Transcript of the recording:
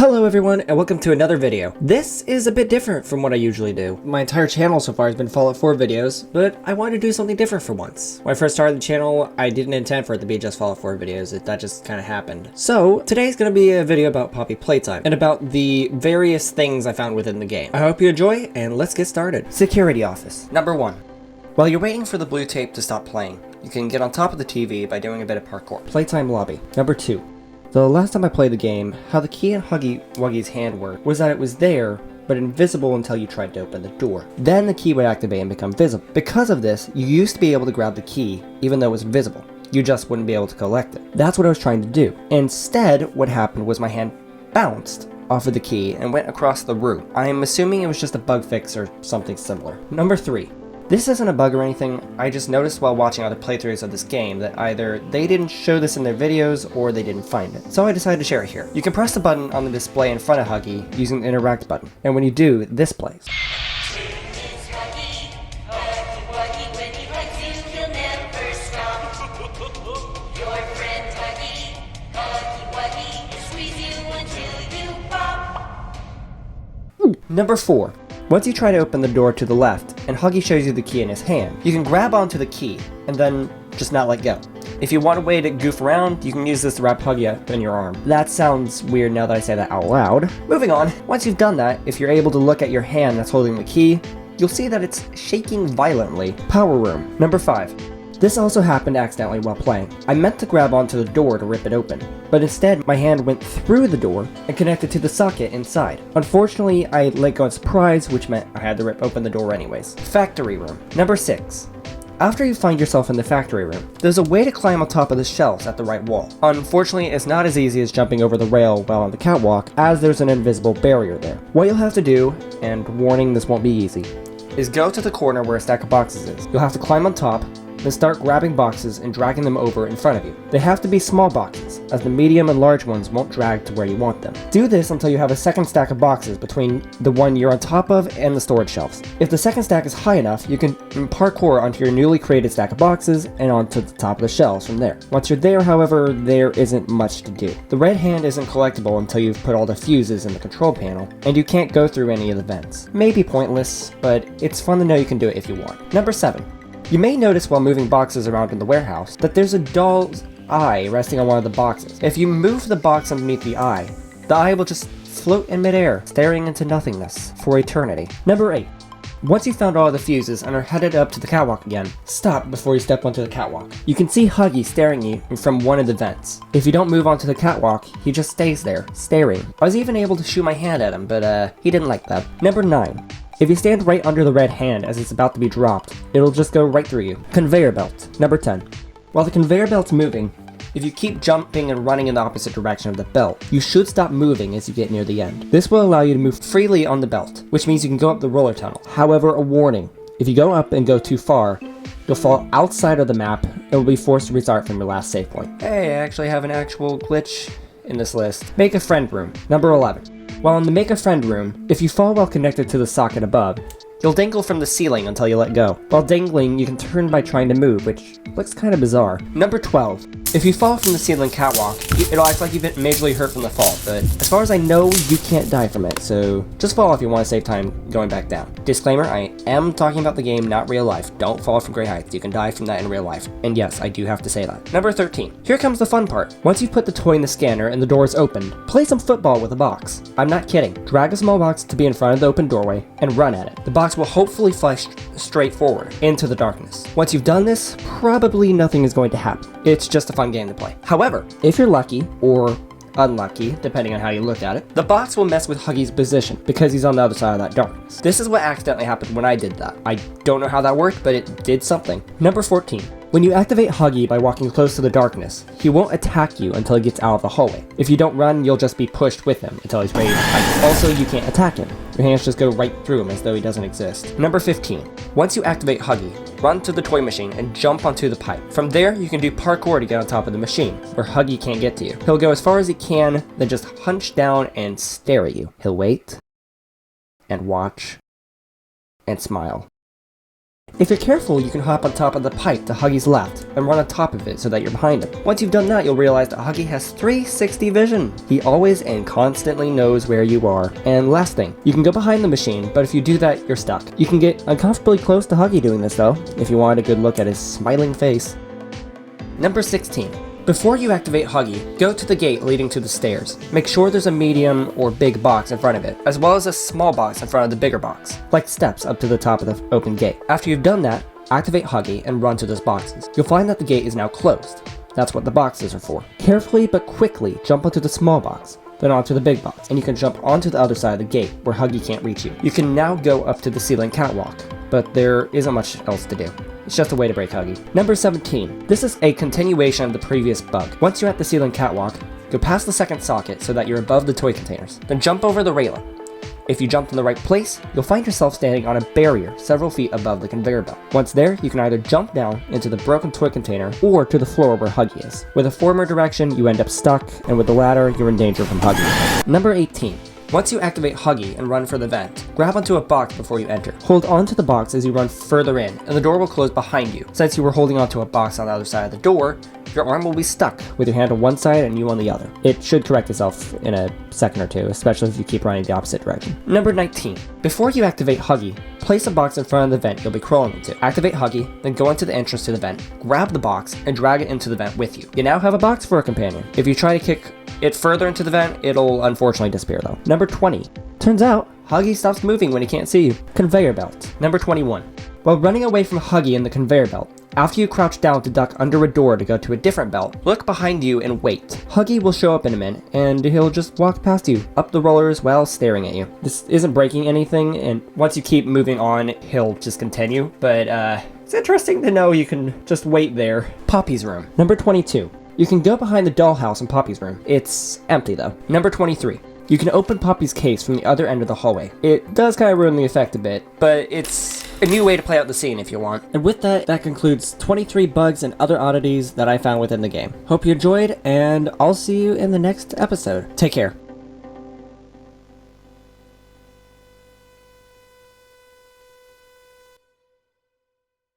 Hello everyone and welcome to another video. This is a bit different from what I usually do. My entire channel so far has been Fallout 4 videos, but I wanted to do something different for once. When I first started the channel, I didn't intend for it to be just Fallout 4 videos, that just kind of happened. So today's going to be a video about Poppy Playtime and about the various things I found within the game. I hope you enjoy and let's get started. Security office. Number 1. While you're waiting for the blue tape to stop playing, you can get on top of the TV by doing a bit of parkour. Playtime lobby. Number 2. The last time I played the game, how the key in Huggy Wuggy's hand worked was that it was there, but invisible until you tried to open the door. Then the key would activate and become visible. Because of this, you used to be able to grab the key, even though it was invisible. You just wouldn't be able to collect it. That's what I was trying to do. Instead, what happened was my hand bounced off of the key and went across the room. I'm assuming it was just a bug fix or something similar. Number 3. This isn't a bug or anything, I just noticed while watching other playthroughs of this game that either they didn't show this in their videos or they didn't find it. So I decided to share it here. You can press the button on the display in front of Huggy using the interact button, and when you do, this plays. Number 4. Once you try to open the door to the left, and Huggy shows you the key in his hand, you can grab onto the key, and then just not let go. If you want a way to goof around, you can use this to wrap Huggy up in your arm. That sounds weird now that I say that out loud. Moving on, once you've done that, if you're able to look at your hand that's holding the key, you'll see that it's shaking violently. Power room. Number 5. This also happened accidentally while playing. I meant to grab onto the door to rip it open, but instead my hand went through the door and connected to the socket inside. Unfortunately, I let go in surprise, which meant I had to rip open the door anyways. Factory room. Number 6. After you find yourself in the factory room, there's a way to climb on top of the shelves at the right wall. Unfortunately, it's not as easy as jumping over the rail while on the catwalk, as there's an invisible barrier there. What you'll have to do, and warning, this won't be easy, is go to the corner where a stack of boxes is. You'll have to climb on top, then start grabbing boxes and dragging them over in front of you. They have to be small boxes, as the medium and large ones won't drag to where you want them. Do this until you have a second stack of boxes between the one you're on top of and the storage shelves. If the second stack is high enough, you can parkour onto your newly created stack of boxes and onto the top of the shelves from there. Once you're there, however, there isn't much to do. The red hand isn't collectible until you've put all the fuses in the control panel, and you can't go through any of the vents. Maybe pointless, but it's fun to know you can do it if you want. Number 7. You may notice while moving boxes around in the warehouse that there's a doll's eye resting on one of the boxes. If you move the box underneath the eye will just float in midair, staring into nothingness for eternity. Number 8. Once you've found all the fuses and are headed up to the catwalk again, stop before you step onto the catwalk. You can see Huggy staring at you from one of the vents. If you don't move onto the catwalk, he just stays there, staring. I was even able to shoot my hand at him, but he didn't like that. Number 9. If you stand right under the red hand as it's about to be dropped, it'll just go right through you. Conveyor belt. Number 10. While the conveyor belt's moving, if you keep jumping and running in the opposite direction of the belt, you should stop moving as you get near the end. This will allow you to move freely on the belt, which means you can go up the roller tunnel. However, a warning, if you go up and go too far, you'll fall outside of the map and will be forced to restart from your last save point. Hey, I actually have an actual glitch in this list. Make-A-Friend room. Number 11. While in the Make-A-Friend room, if you fall while connected to the socket above, you'll dangle from the ceiling until you let go. While dangling, you can turn by trying to move, which looks kind of bizarre. Number 12. If you fall from the ceiling catwalk, it'll act like you've been majorly hurt from the fall, but as far as I know, you can't die from it, so just fall if you want to save time going back down. Disclaimer, I am talking about the game, not real life. Don't fall from great heights. You can die from that in real life. And yes, I do have to say that. Number 13. Here comes the fun part. Once you've put the toy in the scanner and the door is opened, play some football with the box. I'm not kidding. Drag a small box to be in front of the open doorway and run at it. The box will hopefully fly straight forward into the darkness. Once you've done this, probably nothing is going to happen. It's just a fun game to play. However, if you're lucky, or unlucky, depending on how you look at it, the box will mess with Huggy's position because he's on the other side of that darkness. This is what accidentally happened when I did that. I don't know how that worked, but it did something. Number 14. When you activate Huggy by walking close to the darkness, he won't attack you until he gets out of the hallway. If you don't run, you'll just be pushed with him until he's ready to fight. Also, you can't attack him. Your hands just go right through him as though he doesn't exist. Number 15. Once you activate Huggy, run to the toy machine and jump onto the pipe. From there, you can do parkour to get on top of the machine, where Huggy can't get to you. He'll go as far as he can, then just hunch down and stare at you. He'll wait, and watch, and smile. If you're careful, you can hop on top of the pipe to Huggy's left and run on top of it so that you're behind him. Once you've done that, you'll realize that Huggy has 360 vision. He always and constantly knows where you are. And last thing, you can go behind the machine, but if you do that, you're stuck. You can get uncomfortably close to Huggy doing this though, if you want a good look at his smiling face. Number 16. Before you activate Huggy, go to the gate leading to the stairs. Make sure there's a medium or big box in front of it, as well as a small box in front of the bigger box, like steps up to the top of the open gate. After you've done that, activate Huggy and run to those boxes. You'll find that the gate is now closed. That's what the boxes are for. Carefully but quickly jump onto the small box, then onto the big box, and you can jump onto the other side of the gate where Huggy can't reach you. You can now go up to the ceiling catwalk, but there isn't much else to do. It's just a way to break Huggy. Number 17. This is a continuation of the previous bug. Once you're at the ceiling catwalk, go past the second socket so that you're above the toy containers. Then jump over the railing. If you jump in the right place, you'll find yourself standing on a barrier several feet above the conveyor belt. Once there, you can either jump down into the broken toy container or to the floor where Huggy is. With the former direction, you end up stuck, and with the latter, you're in danger from Huggy. Number 18. Once you activate Huggy and run for the vent, grab onto a box before you enter. Hold onto the box as you run further in, and the door will close behind you. Since you were holding onto a box on the other side of the door, your arm will be stuck with your hand on one side and you on the other. It should correct itself in a second or two, especially if you keep running the opposite direction. Number 19. Before you activate Huggy, place a box in front of the vent you'll be crawling into. Activate Huggy, then go into the entrance to the vent, grab the box, and drag it into the vent with you. You now have a box for a companion. If you try to kick it further into the vent, it'll unfortunately disappear though. Number 20. Turns out, Huggy stops moving when he can't see you. Conveyor belt. Number 21. While running away from Huggy in the conveyor belt, after you crouch down to duck under a door to go to a different belt, look behind you and wait. Huggy will show up in a minute, and he'll just walk past you, up the rollers while staring at you. This isn't breaking anything, and once you keep moving on, he'll just continue, but it's interesting to know you can just wait there. Poppy's room. Number 22. You can go behind the dollhouse in Poppy's room. It's empty though. Number 23. You can open Poppy's case from the other end of the hallway. It does kind of ruin the effect a bit, but it's a new way to play out the scene if you want. And with that, that concludes 23 bugs and other oddities that I found within the game. Hope you enjoyed, and I'll see you in the next episode. Take care.